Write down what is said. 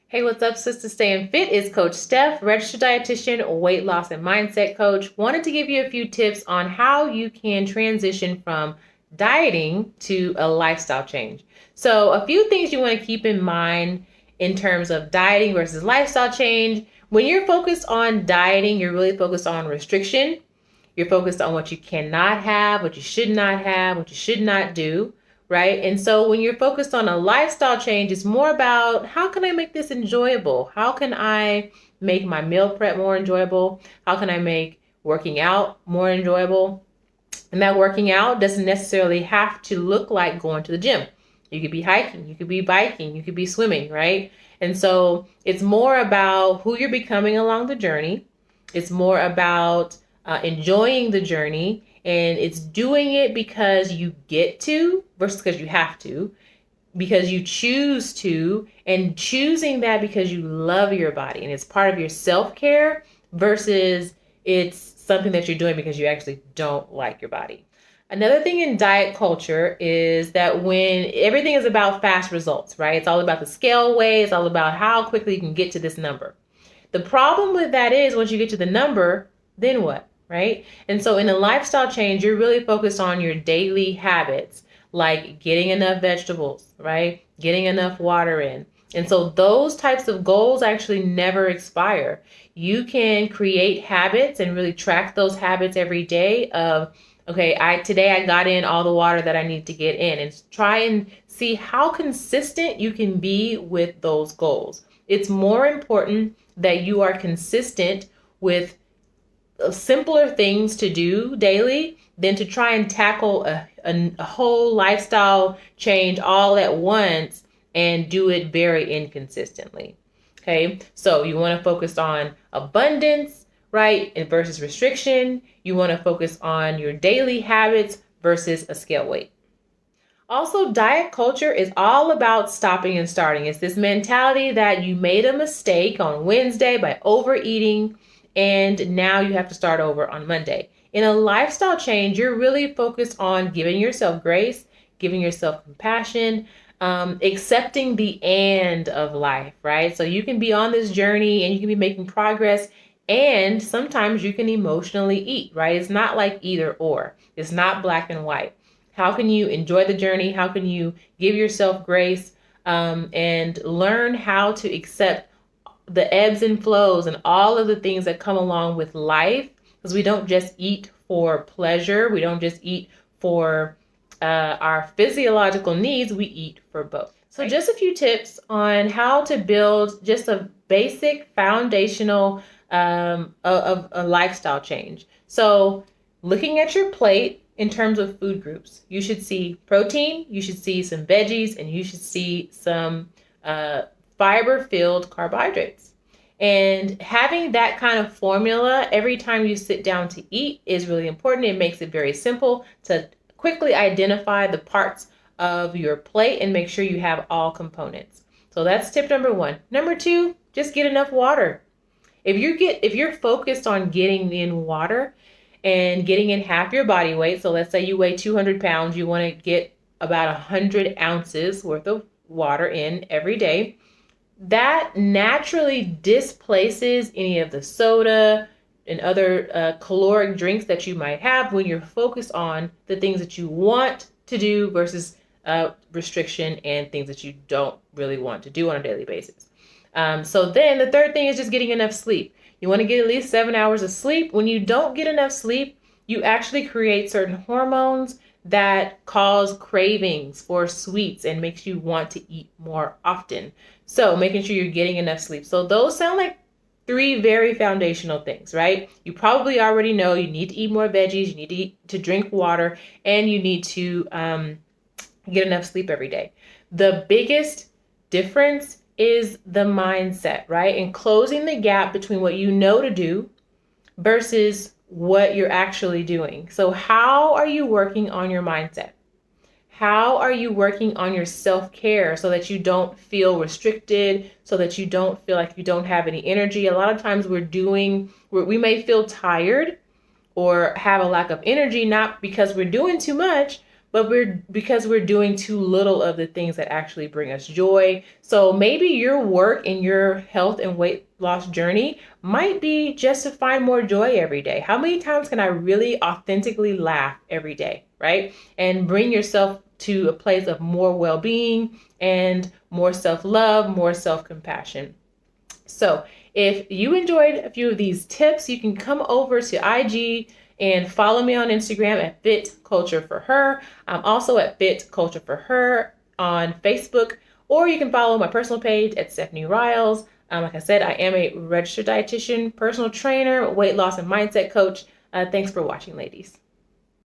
Hey, what's up, Sister Staying Fit? It's Coach Steph, registered dietitian, weight loss and mindset coach. Wanted to give you a few tips on how you can transition from dieting to a lifestyle change. So, a few things you want to keep in mind in terms of dieting versus lifestyle change. When you're focused on dieting, you're really focused on restriction. You're focused on what you cannot have, what you should not have, what you should not do, right? And so when you're focused on a lifestyle change, it's more about how can I make this enjoyable? How can I make my meal prep more enjoyable? How can I make working out more enjoyable? And that working out doesn't necessarily have to look like going to the gym. You could be hiking, you could be biking, you could be swimming, right? And so it's more about who you're becoming along the journey. It's more about enjoying the journey, and it's doing it because you get to versus because you have to, because you choose to, and choosing that because you love your body and it's part of your self-care versus it's something that you're doing because you actually don't like your body. Another thing in diet culture is that when everything is about fast results, right? It's all about the scale way. It's all about how quickly you can get to this number. The problem with that is once you get to the number, then what, right? And so in a lifestyle change, you're really focused on your daily habits, like getting enough vegetables, right? Getting enough water in. And so those types of goals actually never expire. You can create habits and really track those habits every day of, okay, today I got in all the water that I need to get in, and try and see how consistent you can be with those goals. It's more important that you are consistent with simpler things to do daily than to try and tackle a whole lifestyle change all at once and do it very inconsistently. Okay, so you want to focus on abundance, right, and versus restriction. You want to focus on your daily habits versus a scale weight. Also, diet culture is all about stopping and starting. It's this mentality that you made a mistake on Wednesday by overeating, and now you have to start over on Monday. In a lifestyle change, you're really focused on giving yourself grace, giving yourself compassion, accepting the end of life, right? So you can be on this journey and you can be making progress, and sometimes you can emotionally eat, right? It's not like either or. It's not black and white. How can you enjoy the journey? How can you give yourself grace and learn how to accept the ebbs and flows and all of the things that come along with life? Because we don't just eat for pleasure. We don't just eat for our physiological needs. We eat for both. So just a few tips on how to build just a basic foundational of a lifestyle change. So looking at your plate in terms of food groups, you should see protein, you should see some veggies, and you should see some fiber-filled carbohydrates. And having that kind of formula every time you sit down to eat is really important. It makes it very simple to quickly identify the parts of your plate and make sure you have all components. So that's tip number one. Number two, just get enough water. If you're focused on getting in water and getting in half your body weight, so let's say you weigh 200 pounds, you want to get about 100 ounces worth of water in every day. That naturally displaces any of the soda and other caloric drinks that you might have when you're focused on the things that you want to do versus restriction and things that you don't really want to do on a daily basis. So then the third thing is just getting enough sleep. You want to get at least 7 hours of sleep. When you don't get enough sleep, you actually create certain hormones that cause cravings for sweets and makes you want to eat more often. So making sure you're getting enough sleep. So those sound like three very foundational things, right? You probably already know you need to eat more veggies, you need to drink water, and you need to get enough sleep every day. The biggest difference is the mindset, right? And closing the gap between what you know to do versus what you're actually doing. So how are you working on your mindset? How are you working on your self-care so that you don't feel restricted, so that you don't feel like you don't have any energy? A lot of times we may feel tired or have a lack of energy, not because we're doing too much, but because we're doing too little of the things that actually bring us joy. So maybe your work in your health and weight loss journey might be just to find more joy every day. How many times can I really authentically laugh every day, right? And bring yourself to a place of more well-being and more self-love, more self-compassion. So if you enjoyed a few of these tips, you can come over to IG and follow me on Instagram at Fit Culture for Her. I'm also at Fit Culture for Her on Facebook, or you can follow my personal page at Stephanie Riles. Like I said, I am a registered dietitian, personal trainer, weight loss and mindset coach. Thanks for watching, ladies.